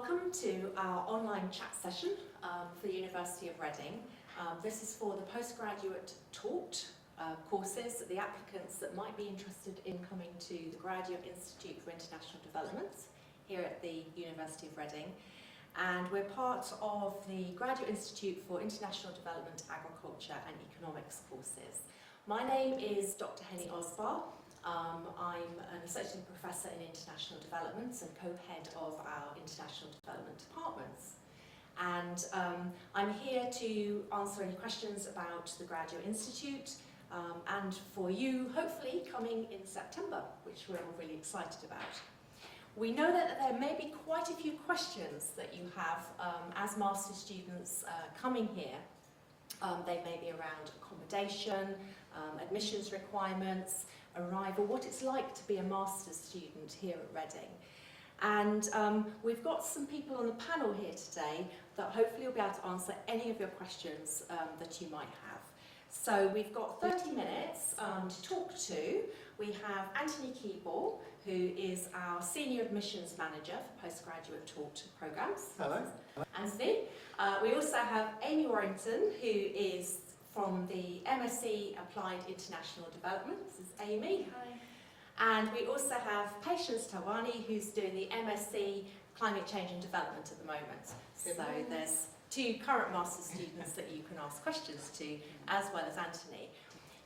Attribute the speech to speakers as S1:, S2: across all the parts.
S1: Welcome to our online chat session for the University of Reading. This is for the postgraduate taught courses, the applicants that might be interested in coming to the Graduate Institute for International Development here at the University of Reading. And we're part of the Graduate Institute for International Development, Agriculture and Economics courses. My name is Dr. Henny Osbar. I'm an Associate Professor in International Development and co-head of our International Development departments. And I'm here to answer any questions about the Graduate Institute and for you, hopefully, coming in September, which we're all really excited about. We know that there may be quite a few questions that you have as master's students coming here. They may be around accommodation, admissions requirements, arrival, what it's like to be a master's student here at Reading. And we've got some people on the panel here today that hopefully will be able to answer any of your questions that you might have. So we've got 30 minutes to talk to. We have Anthony Giidae, who is our Senior Admissions Manager for Postgraduate Taught Programmes.
S2: Hello.
S1: Anthony. We also have Amy Warrington, who is from the MSc Applied International Development. This is Amy. Hi. And we also have Patience Tawani, who's doing the MSc Climate Change and Development at the moment. So there's two current master's students that you can ask questions to, as well as Anthony.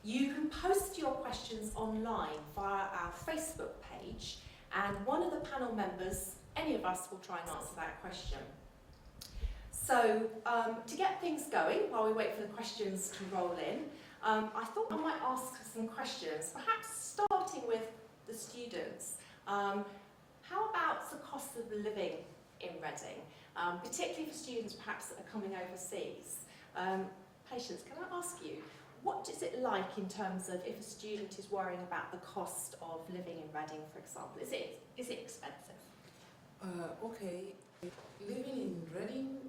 S1: You can post your questions online via our Facebook page, and one of the panel members, any of us, will try and answer that question. So, to get things going, while we wait for the questions to roll in, I thought I might ask some questions, perhaps starting with the students. How about the cost of living in Reading, particularly for students perhaps that are coming overseas? Patience, can I ask you, what is it like in terms of if a student is worrying about the cost of living in Reading, for example? Is it expensive?
S3: Okay, living in Reading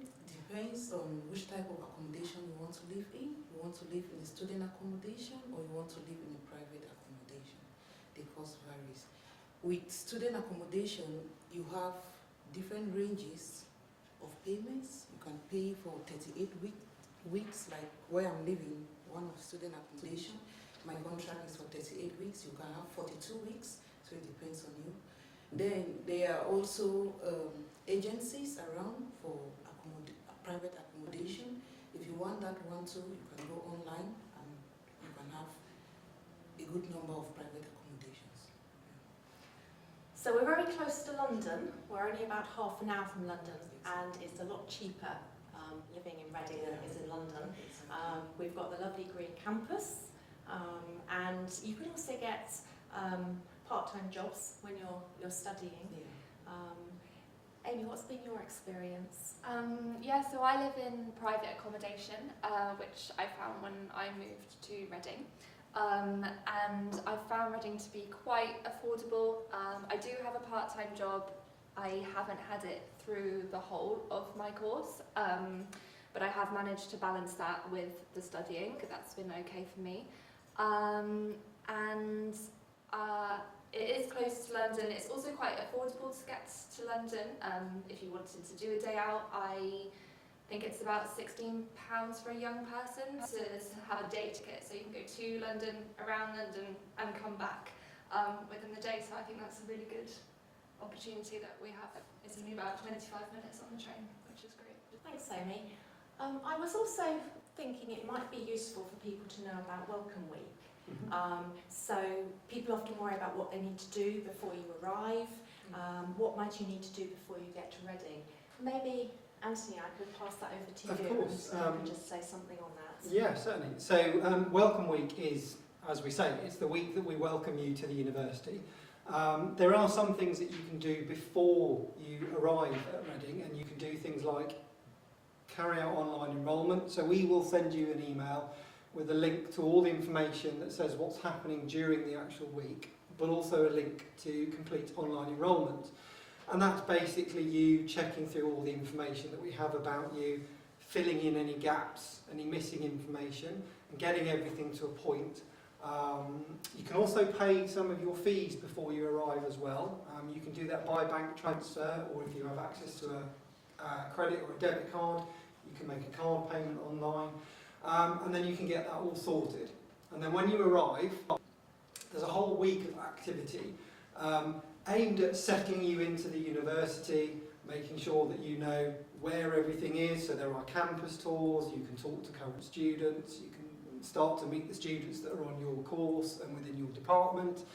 S3: depends on which type of accommodation you want to live in. You want to live in a student accommodation or you want to live in a private accommodation. The cost varies. With student accommodation, you have different ranges of payments. You can pay for 38 weeks, like where I'm living, one of student accommodation. My contract is for 38 weeks. You can have 42 weeks, so it depends on you. Then there are also agencies around for private accommodation. If you want that one too, you can go online and you can have a good number of private accommodations.
S1: So we're very close to London. We're only about half an hour from London, and it's a lot cheaper living in Reading than it is in London. We've got the lovely green campus, and you can also get part-time jobs when you're studying.
S3: Yeah.
S1: Amy, what's been your experience?
S4: Yeah, so I live in private accommodation, which I found when I moved to Reading. And I found Reading to be quite affordable. I do have a part-time job. I haven't had it through the whole of my course, but I have managed to balance that with the studying. That's been okay for me. It is close to London. It's also quite affordable to get to London. If you wanted to do a day out, I think it's about £16 for a young person to have a day ticket, so you can go to London, around London, and come back within the day. So I think that's a really good opportunity that we have. It's only about 25 minutes on the train, which is great.
S1: Thanks, Amy. I was also thinking it might be useful for people to know about Welcome Week. So people often worry about what they need to do before you arrive. What might you need to do before you get to Reading? Maybe, Anthony, I could pass that over to you.
S2: Of course.
S1: And you can just say something on that.
S2: Yeah, certainly. So Welcome Week is, as we say, it's the week that we welcome you to the university. There are some things that you can do before you arrive at Reading, and you can do things like carry out online enrolment. So we will send you an email with a link to all the information that says what's happening during the actual week, but also a link to complete online enrolment. And that's basically you checking through all the information that we have about you, filling in any gaps, any missing information, and getting everything to a point. You can also pay some of your fees before you arrive as well. You can do that by bank transfer, or if you have access to credit or a debit card. You can make a card payment online, and then you can get that all sorted. And then when you arrive, there's a whole week of activity aimed at settling you into the university, making sure that you know where everything is. So there are campus tours, you can talk to current students, you can start to meet the students that are on your course and within your department.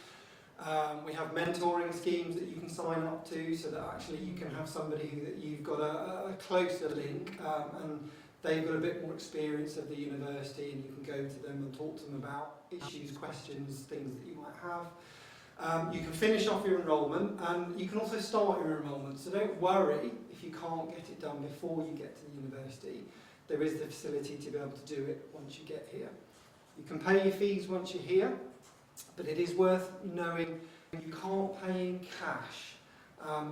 S2: We have mentoring schemes that you can sign up to, so that actually you can have somebody that you've got a closer link, and they've got a bit more experience of the university, and you can go to them and talk to them about issues, questions, things that you might have. You can finish off your enrolment, and you can also start your enrolment, so don't worry if you can't get it done before you get to the university. There is the facility to be able to do it once you get here. You can pay your fees once you're here, but it is worth knowing you can't pay in cash.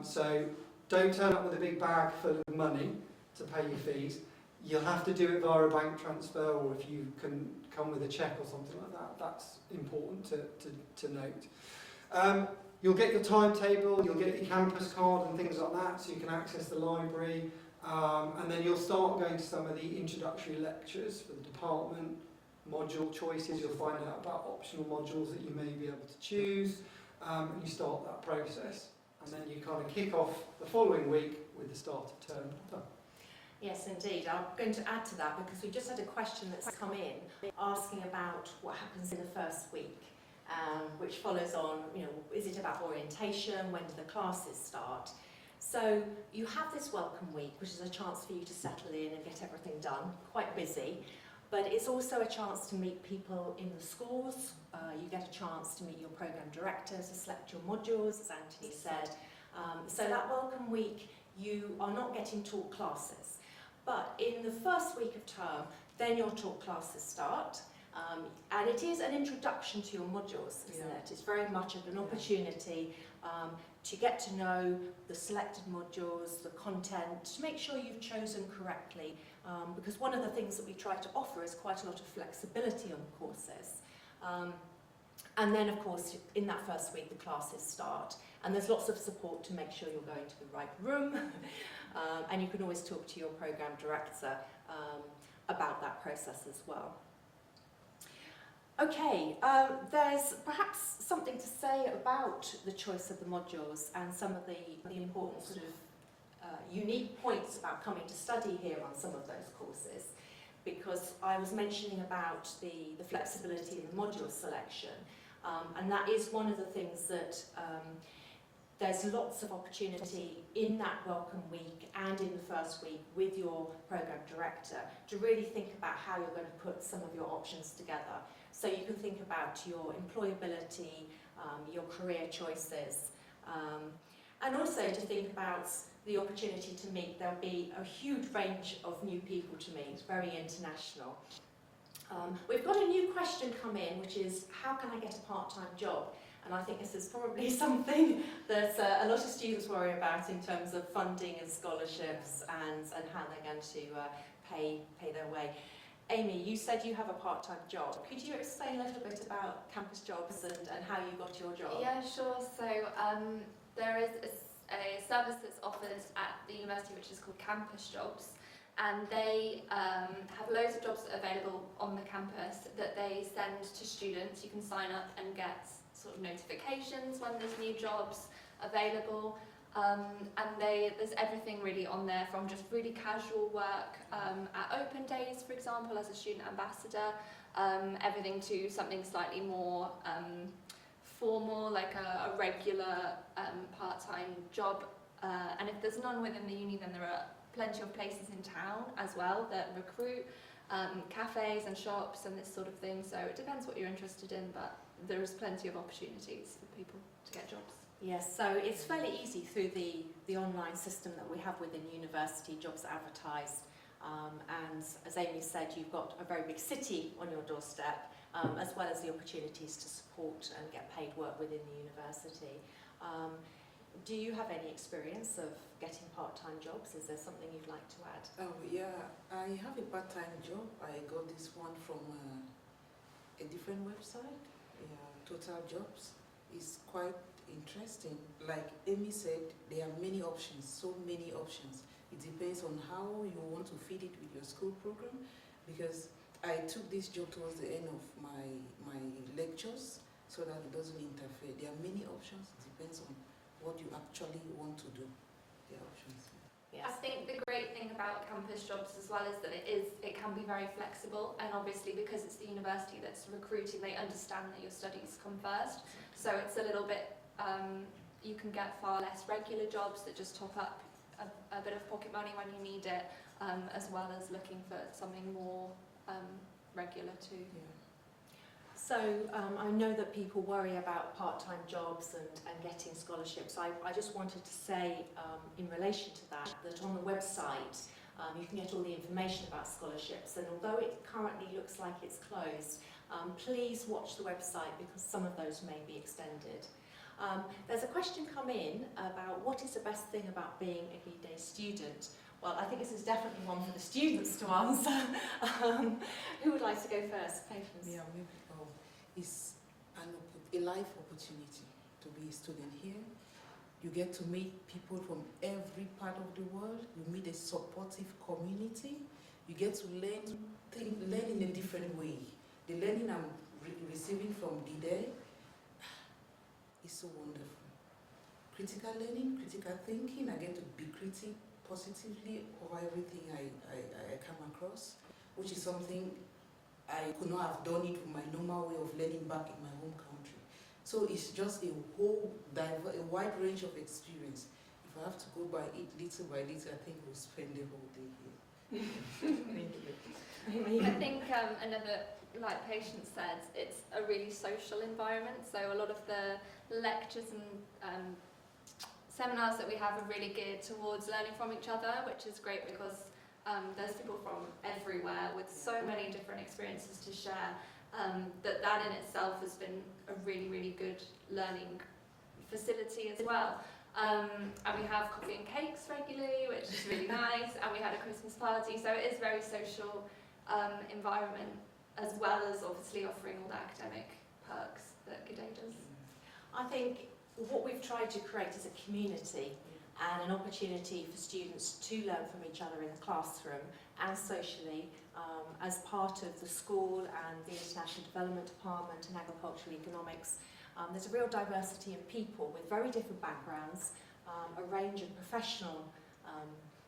S2: So don't turn up with a big bag full of money to pay your fees. You'll have to do it via a bank transfer, or if you can come with a cheque or something like that, that's important to note. You'll get your timetable, you'll get your campus card and things like that, so you can access the library, and then you'll start going to some of the introductory lectures for the department, module choices. You'll find out about optional modules that you may be able to choose, and you start that process, and then you kind of kick off the following week with the start of term.
S1: Yes, indeed. I'm going to add to that because we just had a question that's come in asking about what happens in the first week, which follows on, is it about orientation? When do the classes start? So you have this welcome week, which is a chance for you to settle in and get everything done, quite busy. But it's also a chance to meet people in the schools. You get a chance to meet your programme director, to select your modules, as Anthony said. So that welcome week, you are not getting taught classes. But in the first week of term, then your talk classes start. And it is an introduction to your modules, isn't it? It's very much of an opportunity to get to know the selected modules, the content, to make sure you've chosen correctly. Because one of the things that we try to offer is quite a lot of flexibility on the courses. And then, of course, in that first week, the classes start. And there's lots of support to make sure you're going to the right room. And you can always talk to your programme director about that process as well. Okay, there's perhaps something to say about the choice of the modules and some of the important sort of unique points about coming to study here on some of those courses. Because I was mentioning about the flexibility in the module selection, and that is one of the things that there's lots of opportunity in that welcome week and in the first week with your programme director to really think about how you're going to put some of your options together. So you can think about your employability, your career choices, and also to think about the opportunity to meet. There'll be a huge range of new people to meet, very international. We've got a new question come in, which is, how can I get a part-time job? And I think this is probably something that a lot of students worry about in terms of funding and scholarships and how they're going to pay their way. Amy, you said you have a part-time job. Could you explain a little bit about campus jobs and how you got your job?
S4: Yeah, sure. So there is a service that's offered at the university which is called Campus Jobs, and they have loads of jobs available on the campus that they send to students. You can sign up and get sort of notifications when there's new jobs available, and there's everything really on there, from just really casual work at open days, for example, as a student ambassador, everything to something slightly more formal, like a regular part-time job. And if there's none within the uni, then there are plenty of places in town as well that recruit, cafes and shops and this sort of thing. So it depends what you're interested in, but there is plenty of opportunities for people to get jobs.
S1: Yes, so it's fairly easy through the online system that we have within university, jobs advertised. And as Amy said, you've got a very big city on your doorstep, as well as the opportunities to support and get paid work within the university. Do you have any experience of getting part-time jobs? Is there something you'd like to add?
S3: Oh yeah, I have a part-time job. I got this one from a different website, Total Jobs. It's quite interesting. Like Amy said, there are many options, so many options. It depends on how you want to fit it with your school program, because I took this job towards the end of my lectures so that it doesn't interfere. There are many options. It depends on what you actually want to do. There are options.
S4: I think the great thing about campus jobs as well is that it can be very flexible, and obviously because it's the university that's recruiting, they understand that your studies come first. So it's a little bit, you can get far less regular jobs that just top up a bit of pocket money when you need it, as well as looking for something more regular too.
S3: Yeah.
S1: So I know that people worry about part-time jobs and getting scholarships. I just wanted to say in relation to that on the website you can get all the information about scholarships, and although it currently looks like it's closed, please watch the website because some of those may be extended. There's a question come in about what is the best thing about being a Giidae student. Well, I think this is definitely one for the students to answer. Who would like to go first? Patience.
S3: Yeah, maybe. It's a life opportunity to be a student here. You get to meet people from every part of the world. You meet a supportive community. You get to learn in a different way. The learning I'm receiving from Giidae is so wonderful. Critical learning, critical thinking. I get to be critical positively over everything I come across, which is something I could not have done it with my normal way of learning back in my home country. So it's just a wide range of experience. If I have to go by it little by little, I think we'll spend the whole day here.
S1: Thank you.
S4: I think another, like Patience said, it's a really social environment. So a lot of the lectures and seminars that we have are really geared towards learning from each other, which is great because there's people from everywhere with so many different experiences to share, that in itself has been a really, really good learning facility as well. And we have coffee and cakes regularly, which is really nice, and we had a Christmas party, so it is a very social environment, as well as obviously offering all the academic perks that Giidae does.
S1: I think what we've tried to create is a community and an opportunity for students to learn from each other in the classroom and socially as part of the school and the International Development Department and Agricultural Economics. There's a real diversity of people with very different backgrounds, a range of professional,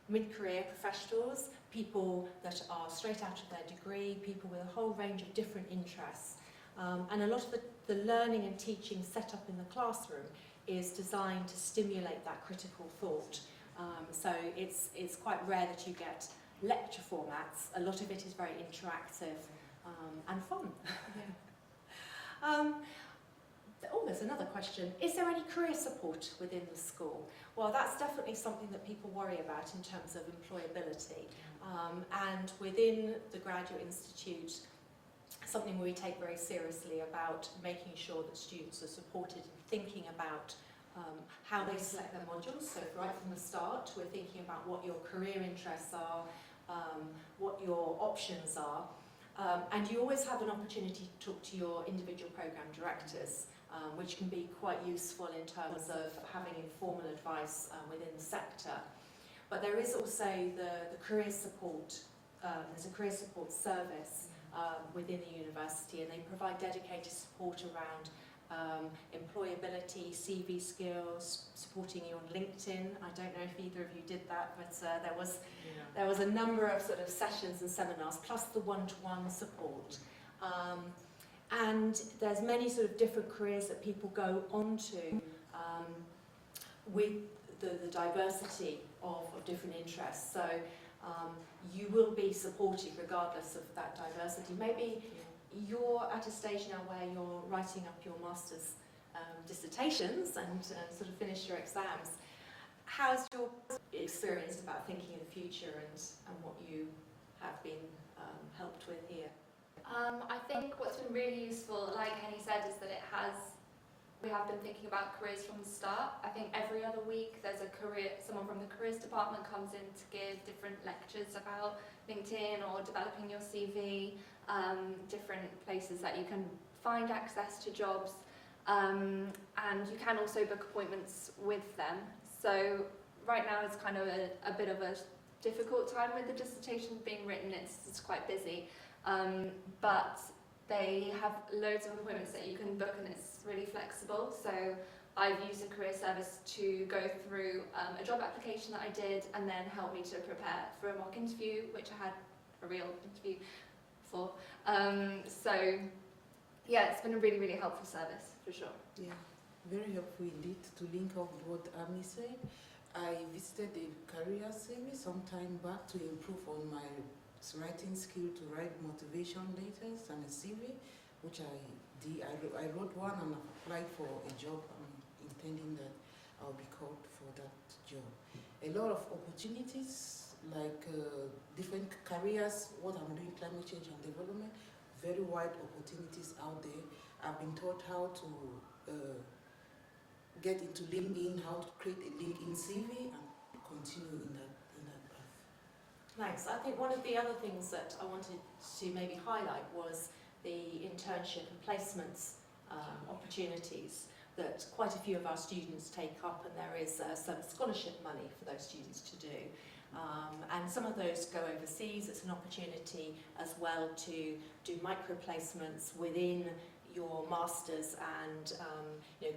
S1: mid-career professionals, people that are straight out of their degree, people with a whole range of different interests. And a lot of the learning and teaching set up in the classroom is designed to stimulate that critical thought. So it's quite rare that you get lecture formats. A lot of it is very interactive and fun. Oh, there's another question. Is there any career support within the school? Well, that's definitely something that people worry about in terms of employability. And within the Graduate Institute, something we take very seriously about making sure that students are supported in thinking about how they select their modules. So right from the start, we're thinking about what your career interests are, what your options are. And you always have an opportunity to talk to your individual programme directors, which can be quite useful in terms of having informal advice within the sector. But there is also the career support, there's a career support service within the university, and they provide dedicated support around employability, CV skills, supporting you on LinkedIn. I don't know if either of you did that, but there was a number of sort of sessions and seminars, plus the one-to-one support. And there's many sort of different careers that people go on to with the diversity of different interests. So you will be supported regardless of that diversity. Maybe you're at a stage now where you're writing up your master's dissertations and sort of finish your exams. How's your experience about thinking in the future and what you have been helped with here?
S4: I think what's been really useful, like Henny said, is that we have been thinking about careers from the start. I think every other week there's someone from the careers department comes in to give different lectures about LinkedIn or developing your CV, different places that you can find access to jobs, and you can also book appointments with them. So right now is kind of a bit of a difficult time with the dissertation being written. It's quite busy, but they have loads of appointments that you can book, and it's really flexible. So I've used a career service to go through a job application that I did, and then help me to prepare for a mock interview, which I had a real interview for. So yeah, it's been a really, really helpful service for sure.
S3: Yeah, very helpful indeed. To link up what Ami said, I visited a career service some time back to improve on my writing skill, to write motivation letters and a CV, which I did. I wrote one and I've applied for a job. I'm intending that I'll be called for that job. A lot of opportunities, like different careers, what I'm doing, climate change and development, very wide opportunities out there. I've been taught how to get into LinkedIn, how to create a LinkedIn CV and continue in that path.
S1: Thanks. I think one of the other things that I wanted to maybe highlight was the internship and placements opportunities that quite a few of our students take up, and there is some scholarship money for those students to do. And some of those go overseas. It's an opportunity as well to do micro placements within your masters and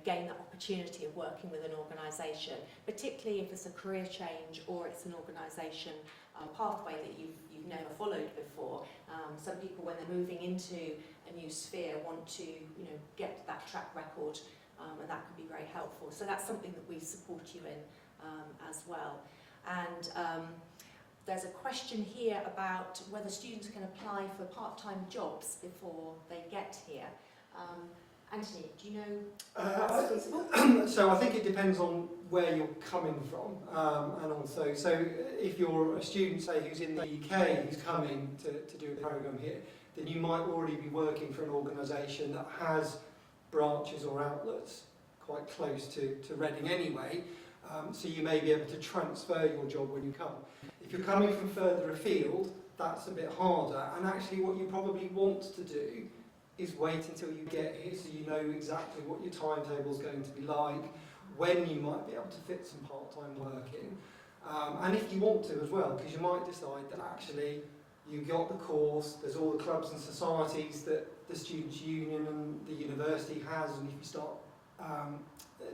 S1: gain that opportunity of working with an organisation, particularly if it's a career change or it's an organisation pathway that you've never followed before. Some people, when they're moving into a new sphere, want to get that track record, and that can be very helpful. So that's something that we support you in as well. And there's a question here about whether students can apply for part-time jobs before they get here. Anthony, do you know what's feasible?
S2: So I think it depends on where you're coming from, and also, so if you're a student, say, who's in the UK, who's coming to do a programme here, then you might already be working for an organisation that has branches or outlets quite close to Reading anyway, so you may be able to transfer your job when you come. If you're coming from further afield, that's a bit harder, and actually what you probably want to do is wait until you get here so you know exactly what your timetable is going to be like, when you might be able to fit some part-time work in, and if you want to as well, because you might decide that actually you got the course, there's all the clubs and societies that the Students' Union and the university has, and if you start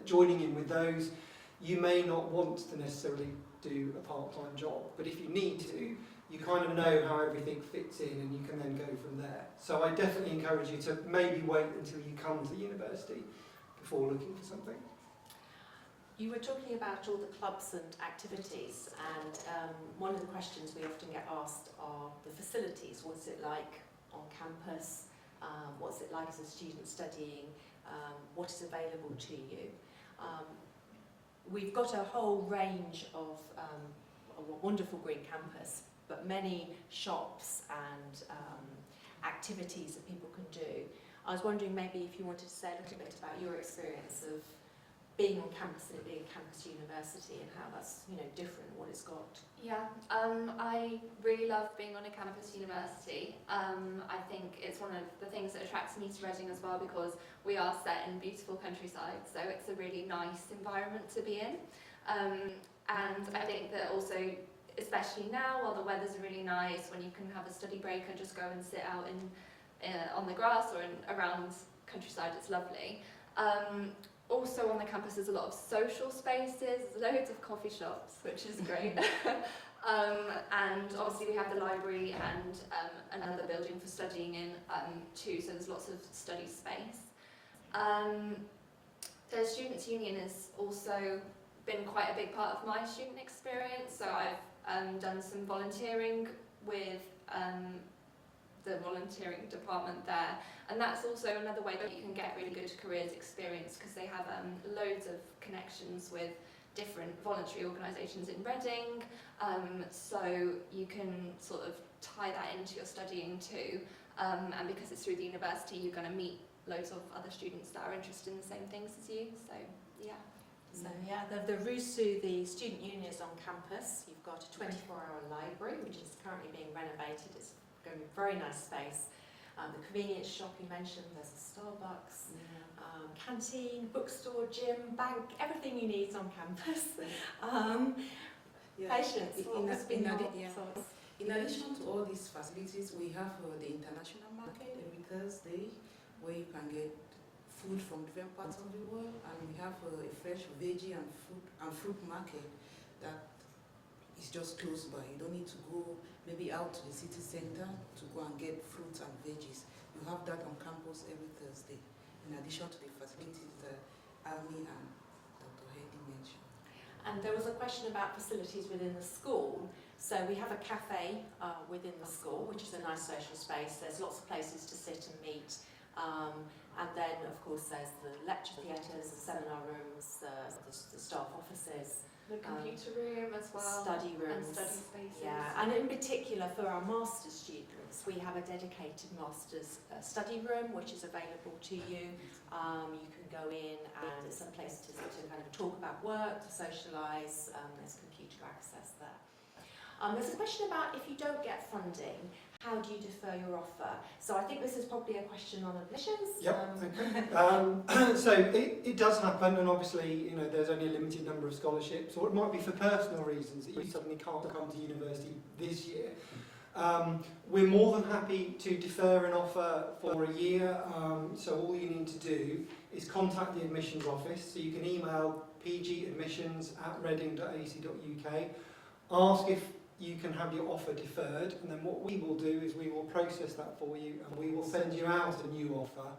S2: joining in with those, you may not want to necessarily do a part-time job, but if you need to, you kind of know how everything fits in and you can then go from there. So I definitely encourage you to maybe wait until you come to the university before looking for something.
S1: You were talking about all the clubs and activities, and one of the questions we often get asked are the facilities. What's it like on campus? What's it like as a student studying? What is available to you? We've got a whole range of a wonderful green campus, but many shops and activities that people can do. I was wondering maybe if you wanted to say a little bit about your experience of being on campus and it being a campus university and how that's different, what it's got.
S4: Yeah, I really love being on a campus university. I think it's one of the things that attracts me to Reading as well, because we are set in beautiful countryside, so it's a really nice environment to be in. And I think that also, especially now while the weather's really nice, when you can have a study break and just go and sit out on the grass or around countryside, it's lovely. Also on the campus there's a lot of social spaces, loads of coffee shops, which is great. And obviously we have the library and another building for studying in too, so there's lots of study space. The Students' Union has also been quite a big part of my student experience, so I've done some volunteering with the volunteering department there, and that's also another way that you can get really good careers experience, because they have loads of connections with different voluntary organisations in Reading, so you can sort of tie that into your studying too, and because it's through the university you're going to meet loads of other students that are interested in the same things as you, so yeah.
S1: So yeah, the RUSU, the Student Union, is on campus. You've got a 24-hour library which is currently being renovated. It's going to be a very nice space. The convenience shop you mentioned, there's a Starbucks,
S3: Yeah.
S1: canteen, bookstore, gym, bank, everything you need is on campus.
S3: Yeah.
S1: Patience, what has been your
S3: yeah.
S1: thoughts?
S3: In addition to all these facilities, we have the international market every Thursday where you can get food from different parts of the world, and we have a fresh veggie and fruit market that is just close by. You don't need to go maybe out to the city center to go and get fruits and veggies. You have that on campus every Thursday, in addition to the facilities that Amy and Dr. Hedy mentioned.
S1: And there was a question about facilities within the school. So we have a cafe within the school, which is a nice social space. There's lots of places to sit and meet. And then, of course, there's the lecture theatres, the seminar rooms, the staff offices,
S4: The computer room as well.
S1: study
S4: And
S1: rooms.
S4: study spaces.
S1: Yeah, and in particular for our master's students, we have a dedicated master's study room which is available to you. You can go in and there's some place to kind of talk about work, to socialise, there's computer access there. There's a question about if you don't get funding, how do you defer your offer? So I think this is probably a question on admissions.
S2: Yep, okay. So it does happen, and obviously, you know, there's only a limited number of scholarships, or it might be for personal reasons that you suddenly can't come to university this year. We're more than happy to defer an offer for a year, so all you need to do is contact the admissions office. So you can email pgadmissions@reading.ac.uk, ask if you can have your offer deferred, and then what we will do is we will process that for you and we will send you out a new offer.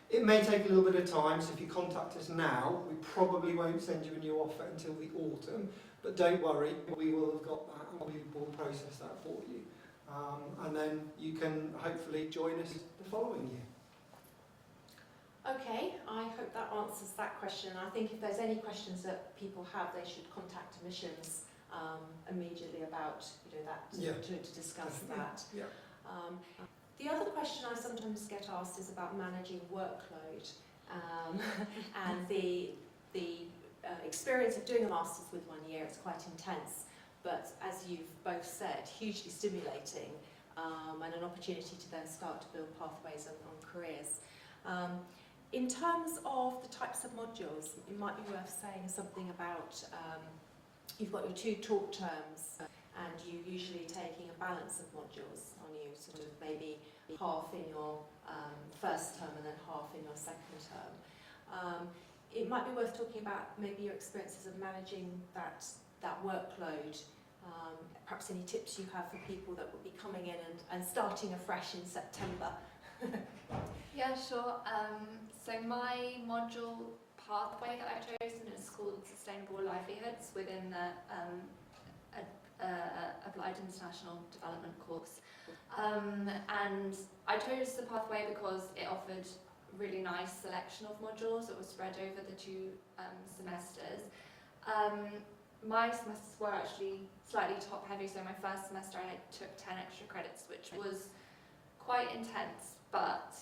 S2: It may take a little bit of time, so if you contact us now, we probably won't send you a new offer until the autumn, but don't worry, we will have got that and we will process that for you. And then you can hopefully join us the following year.
S1: Okay, I hope that answers that question. I think if there's any questions that people have, they should contact admissions immediately about that to discuss that.
S2: Yeah.
S1: The other question I sometimes get asked is about managing workload and the experience of doing a master's with 1 year. It's quite intense, but as you've both said, hugely stimulating and an opportunity to then start to build pathways on careers. In terms of the types of modules, it might be worth saying something about you've got your 2 talk terms and you usually taking a balance of modules on you, sort of maybe half in your first term and then half in your second term. It might be worth talking about maybe your experiences of managing that workload, perhaps any tips you have for people that will be coming in and starting afresh in September.
S4: Yeah, sure. So my module pathway that I've chosen is called Sustainable Livelihoods within the Applied International Development course. And I chose the pathway because it offered a really nice selection of modules that was spread over the 2 semesters. My semesters were actually slightly top heavy, so my first semester I took 10 extra credits, which was quite intense, but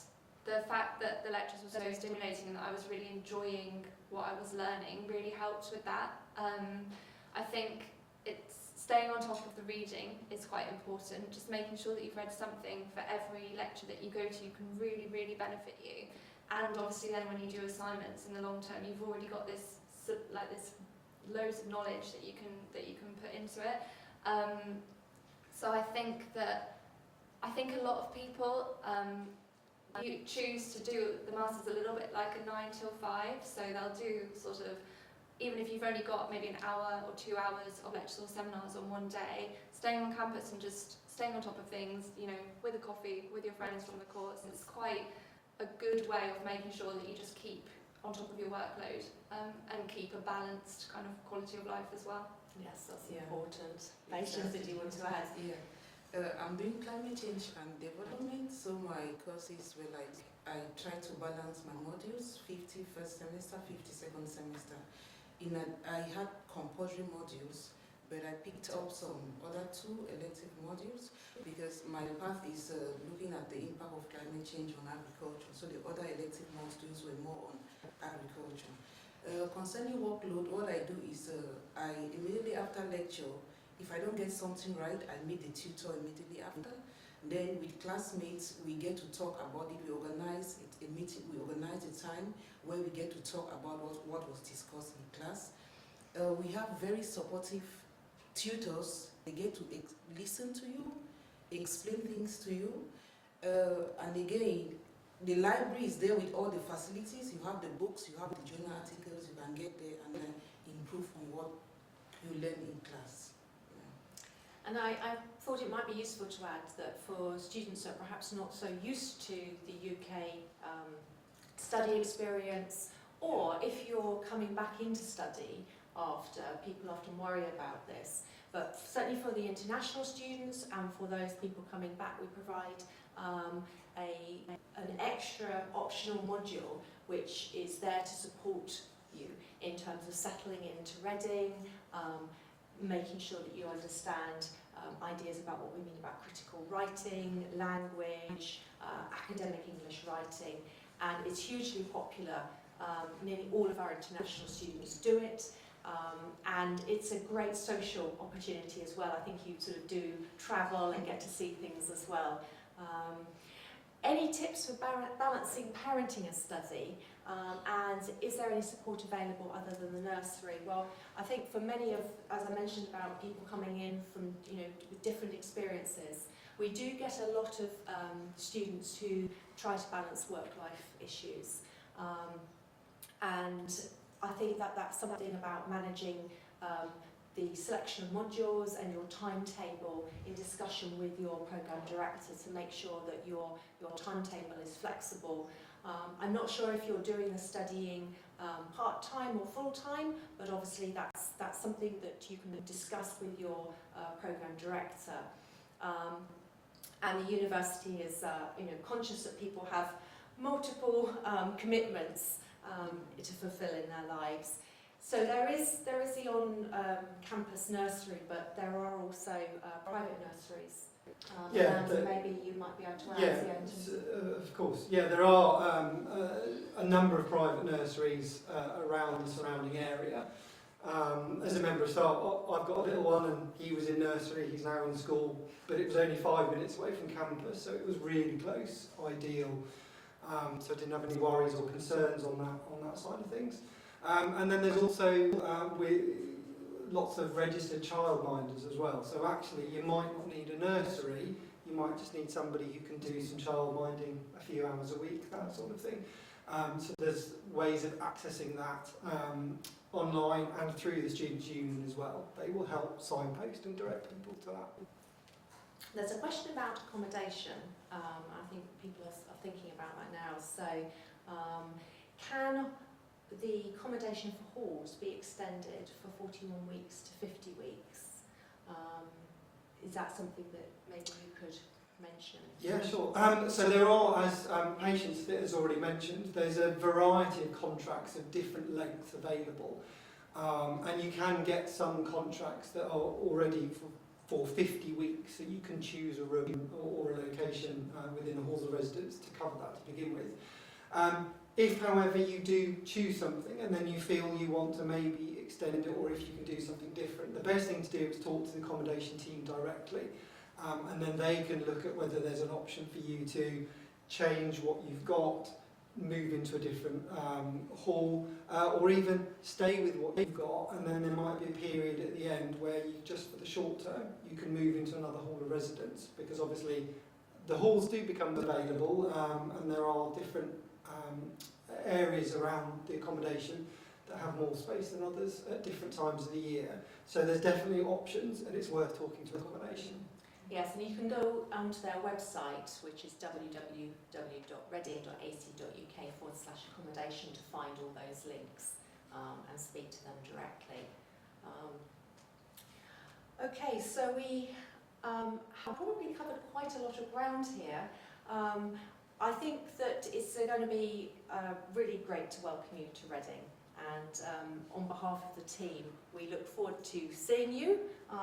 S4: the fact that the lectures were so stimulating and that I was really enjoying what I was learning really helped with that. I think it's staying on top of the reading is quite important, just making sure that you've read something for every lecture that you go to can really, really benefit you. And obviously then when you do assignments in the long term, you've already got this loads of knowledge that you can put into it. So I think a lot of people you choose to do the masters a little bit like a 9 till 5, so they'll do sort of, even if you've only got maybe an hour or 2 hours of lectures or seminars on one day, staying on campus and just staying on top of things, with a coffee, with your friends from the course, it's quite a good way of making sure that you just keep on top of your workload and keep a balanced kind of quality of life as well.
S1: Yes, that's important. Patience, did you want to add?
S3: Yeah. I'm doing climate change and development, so my courses were like, I try to balance my modules, 50 first semester, 50 second semester. I had compulsory modules, but I picked up some other 2 elective modules because my path is looking at the impact of climate change on agriculture, so the other elective modules were more on agriculture. Concerning workload, what I do is I immediately after lecture, if I don't get something right, I meet the tutor immediately after. Then with classmates, we get to talk about it. We organize a meeting. We organize a time where we get to talk about what was discussed in class. We have very supportive tutors. They get to listen to you, explain things to you, and again, the library is there with all the facilities. You have the books, you have the journal articles. You can get there and then improve on what you learn in class. Yeah.
S1: And I thought it might be useful to add that for students that are perhaps not so used to the UK study experience, or if you're coming back into study after, people often worry about this, but certainly for the international students and for those people coming back, we provide an extra optional module which is there to support you in terms of settling into Reading, making sure that you understand ideas about what we mean about critical writing, language, academic English writing, and it's hugely popular. Nearly all of our international students do it, and it's a great social opportunity as well. I think you sort of do travel and get to see things as well. Any tips for balancing parenting and study, and is there any support available other than the nursery? Well, I think for many of, as I mentioned about people coming in from, with different experiences, we do get a lot of students who try to balance work-life issues, and I think that that's something about managing the selection of modules and your timetable in discussion with your programme director to make sure that your timetable is flexible. I'm not sure if you're doing the studying part-time or full-time, but obviously that's something that you can discuss with your programme director. And the university is conscious that people have multiple commitments to fulfil in their lives. So there is the on-campus nursery, but there are also private nurseries. And maybe you might be able to answer.
S2: Of course. Yeah, there are a number of private nurseries around the surrounding area. As a member of staff, I've got a little one, and he was in nursery. He's now in school, but it was only 5 minutes away from campus, so it was really close, ideal. So I didn't have any worries or concerns on that side of things. And then there's also lots of registered childminders as well. So actually you might not need a nursery, you might just need somebody who can do some childminding a few hours a week, that sort of thing. So there's ways of accessing that online and through the Students' Union as well. They will help signpost and direct people to that.
S1: There's a question about accommodation. I think people are thinking about that now. So can the accommodation for halls be extended for 41 weeks to 50 weeks? Is that something that maybe you could mention?
S2: Yeah, sure. So there are, as Patience has already mentioned, there's a variety of contracts of different lengths available. And you can get some contracts that are already for 50 weeks, so you can choose a room or a location within a halls of residence to cover that to begin with. If, however, you do choose something and then you feel you want to maybe extend it, or if you can do something different, the best thing to do is talk to the accommodation team directly, and then they can look at whether there's an option for you to change what you've got, move into a different hall, or even stay with what you've got, and then there might be a period at the end where you, just for the short term, you can move into another hall of residence, because obviously the halls do become available, and there are different areas around the accommodation that have more space than others at different times of the year. So there's definitely options, and it's worth talking to accommodation.
S1: Yes, and you can go onto their website, which is www.reading.ac.uk/accommodation, to find all those links and speak to them directly. Okay, so we have probably covered quite a lot of ground here. I think that it's going to be really great to welcome you to Reading, and on behalf of the team, we look forward to seeing you.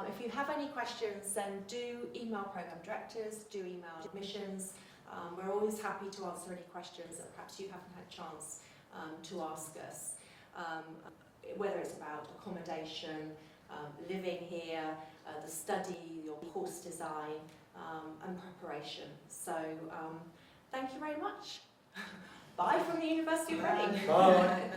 S1: If you have any questions, then do email programme directors, do email admissions. We're always happy to answer any questions that perhaps you haven't had a chance to ask us, whether it's about accommodation, living here, the study, your course design, and preparation. So thank you very much. Bye from the University of Reading.
S2: Bye.